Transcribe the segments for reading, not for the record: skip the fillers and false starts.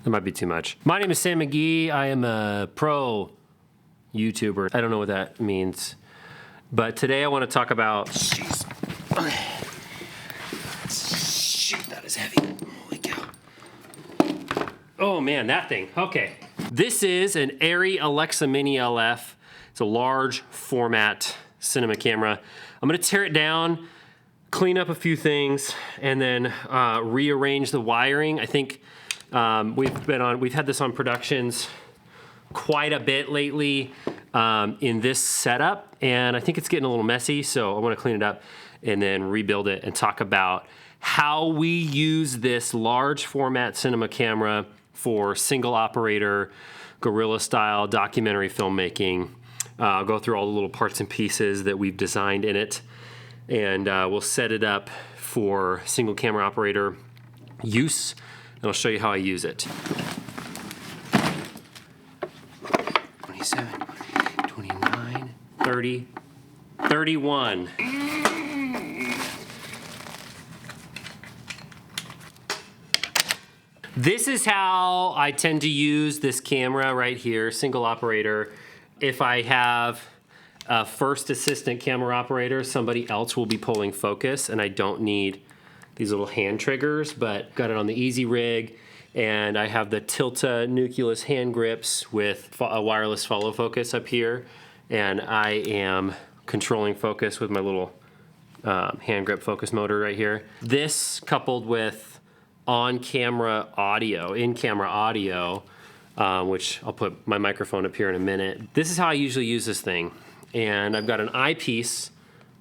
That might be too much. My name is Sam McGee. I am a pro YouTuber. I don't know what that means. But today I want to talk about... Jeez. Okay. Shoot, that is heavy. Holy cow. Oh man, that thing. Okay. This is an Arri Alexa Mini LF. It's a large format cinema camera. I'm going to tear it down, clean up a few things, and then rearrange the wiring. I think we've had this on productions quite a bit lately in this setup, and I think it's getting a little messy, so I want to clean it up and then rebuild it and talk about how we use this large format cinema camera for single operator, guerrilla style documentary filmmaking. I'll go through all the little parts and pieces that we've designed in it, and we'll set it up for single camera operator use, and I'll show you how I use it. 27, 29, 30, 31. This is how I tend to use this camera right here, single operator. If I have a first assistant camera operator, somebody else will be pulling focus, and I don't need these little hand triggers, but got it on the easy rig, and I have the Tilta nucleus hand grips with a wireless follow focus up here, and I am controlling focus with my little hand grip focus motor right here. This coupled with in-camera audio, which I'll put my microphone up here in a minute. This is how I usually use this thing. And I've got an eyepiece,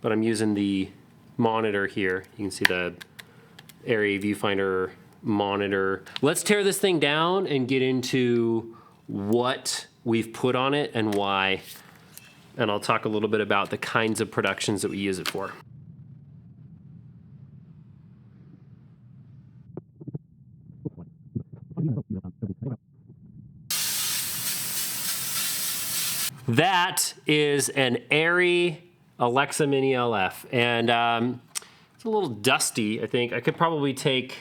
but I'm using the monitor here. You can see the Arri viewfinder monitor. Let's tear this thing down and get into what we've put on it and why. And I'll talk a little bit about the kinds of productions that we use it for. That is an Arri Alexa Mini LF, and it's a little dusty. I think I could probably take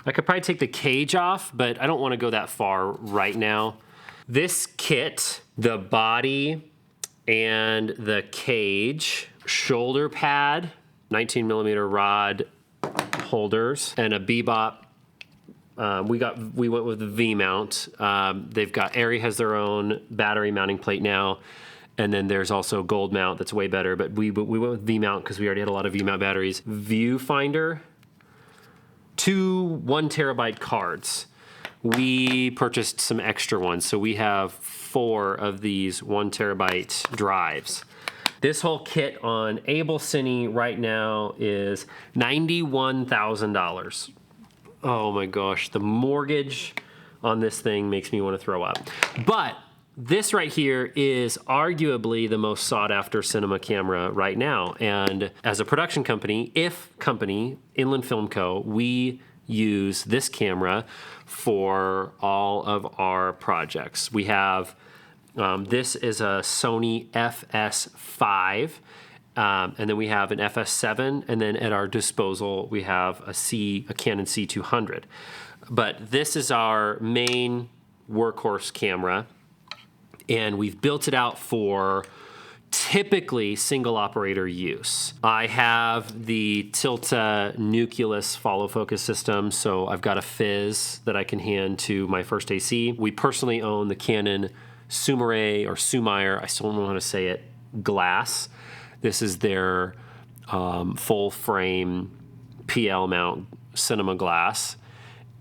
the cage off, but I don't want to go that far right now. This kit, the body and the cage, shoulder pad, 19mm rod holders, and a Bebop. We went with the V mount. Arri has their own battery mounting plate now, and then there's also gold mount that's way better. But we went with V mount because we already had a lot of V mount batteries. Viewfinder, 2 1TB cards. We purchased some extra ones, so we have 4 of these 1TB drives. This whole kit on AbleCine right now is $91,000. Oh my gosh, the mortgage on this thing makes me want to throw up. But this right here is arguably the most sought after cinema camera right now. And as a production company, Inland Film Co., we use this camera for all of our projects. We have, this is a Sony FS5. And then we have an FS7, and then at our disposal we have a Canon C200. But this is our main workhorse camera, and we've built it out for typically single operator use. I have the Tilta nucleus follow focus system, so I've got a fizz that I can hand to my first AC. We personally own the Canon Sumire, or Sumire, I still don't know how to say it, glass. This is their full frame PL mount cinema glass,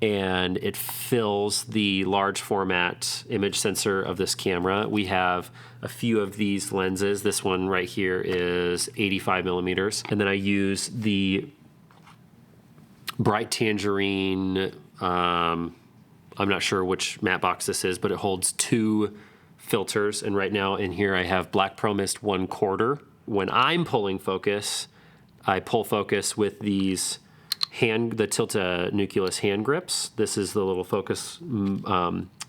and it fills the large format image sensor of this camera. We have a few of these lenses. This one right here is 85mm, and then I use the Bright Tangerine, I'm not sure which matte box this is, but it holds 2 filters, and right now in here I have Black Pro Mist 1/4. When I'm pulling focus, I pull focus with these the Tilta nucleus hand grips. This is the little focus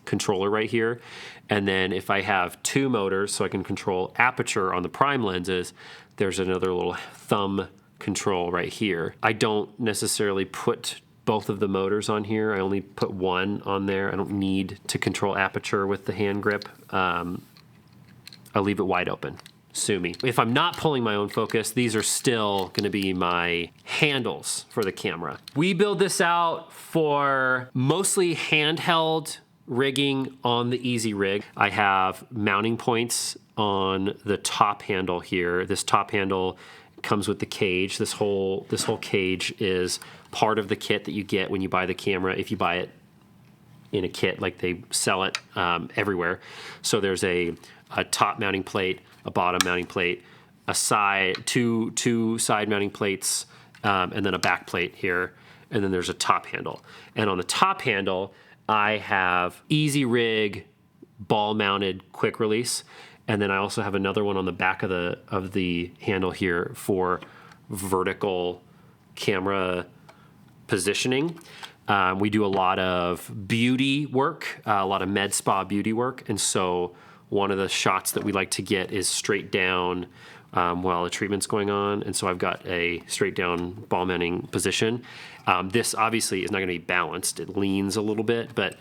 controller right here. And then if I have 2 motors, so I can control aperture on the prime lenses, there's another little thumb control right here. I don't necessarily put both of the motors on here. I only put one on there. I don't need to control aperture with the hand grip. I'll leave it wide open. Sue me. If I'm not pulling my own focus, these are still gonna be my handles for the camera. We build this out for mostly handheld rigging on the Easy Rig. I have mounting points on the top handle here. This top handle comes with the cage. This whole cage is part of the kit that you get when you buy the camera, if you buy it in a kit, like they sell it everywhere. So there's a top mounting plate, a bottom mounting plate, a side, two side mounting plates, and then a back plate here, and then there's a top handle. And on the top handle, I have Easy Rig ball mounted quick release, and then I also have another one on the back of the handle here for vertical camera positioning. We do a lot of beauty work, a lot of med spa beauty work, and so one of the shots that we like to get is straight down while the treatment's going on, and so I've got a straight down ball mounting position. This obviously is not going to be balanced. It leans a little bit, but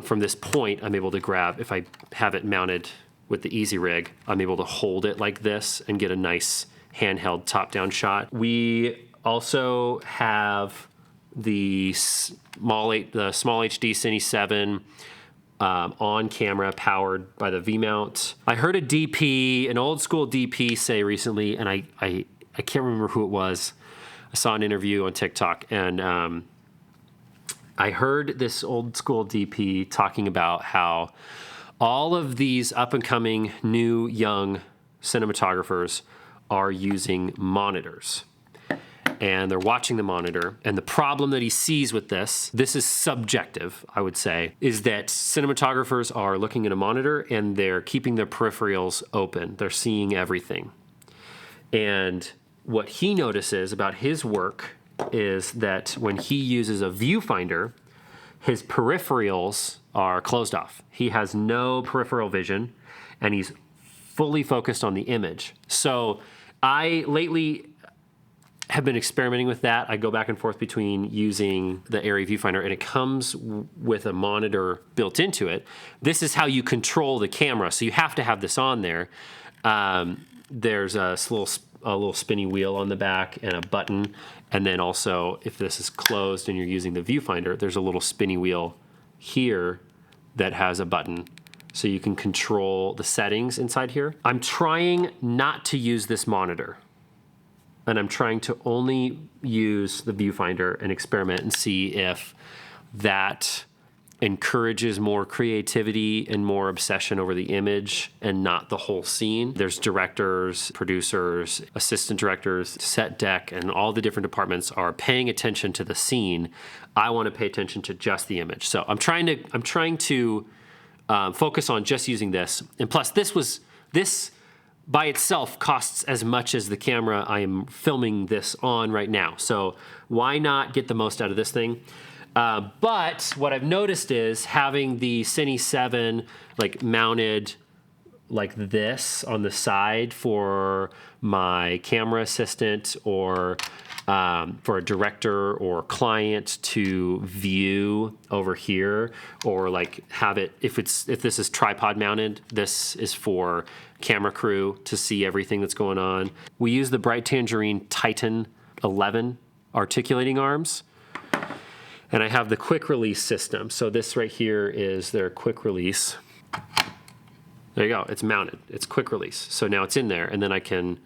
from this point, I'm able to grab, if I have it mounted with the Easy Rig, I'm able to hold it like this and get a nice handheld top-down shot. We also have the small HD Cine 7 on camera, powered by the V-mount. I heard a DP, an old school DP, say recently, and I can't remember who it was. I saw an interview on TikTok, and I heard this old school DP talking about how all of these up-and-coming new young cinematographers are using monitors. And they're watching the monitor. And the problem that he sees with this is subjective, I would say, is that cinematographers are looking at a monitor and they're keeping their peripherals open. They're seeing everything. And what he notices about his work is that when he uses a viewfinder, his peripherals are closed off. He has no peripheral vision, and he's fully focused on the image. So I lately have been experimenting with that. I go back and forth between using the Arri viewfinder, and it comes with a monitor built into it. This is how you control the camera, so you have to have this on there. There's a little spinny wheel on the back and a button, and then also, if this is closed and you're using the viewfinder, there's a little spinny wheel here that has a button, so you can control the settings inside here. I'm trying not to use this monitor, and I'm trying to only use the viewfinder and experiment and see if that encourages more creativity and more obsession over the image and not the whole scene. There's directors, producers, assistant directors, set deck, and all the different departments are paying attention to the scene. I want to pay attention to just the image. So I'm trying to focus on just using this. And plus, this by itself costs as much as the camera I am filming this on right now. So why not get the most out of this thing? But what I've noticed is having the Cine 7 like mounted like this on the side for my camera assistant or for a director or client to view over here, or like have it, if this is tripod mounted, this is for camera crew to see everything that's going on. We use the Bright Tangerine Titan 11 articulating arms. And I have the quick release system. So this right here is their quick release. There you go, it's mounted, it's quick release. So now it's in there, and then I can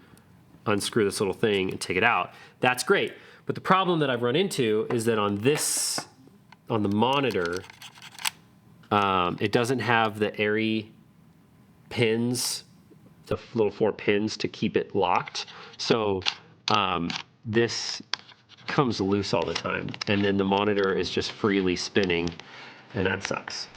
unscrew this little thing and take it out. That's great. But the problem that I've run into is that on the monitor, it doesn't have the Arri pins, the little 4 pins to keep it locked. So this comes loose all the time, and then the monitor is just freely spinning, and that sucks.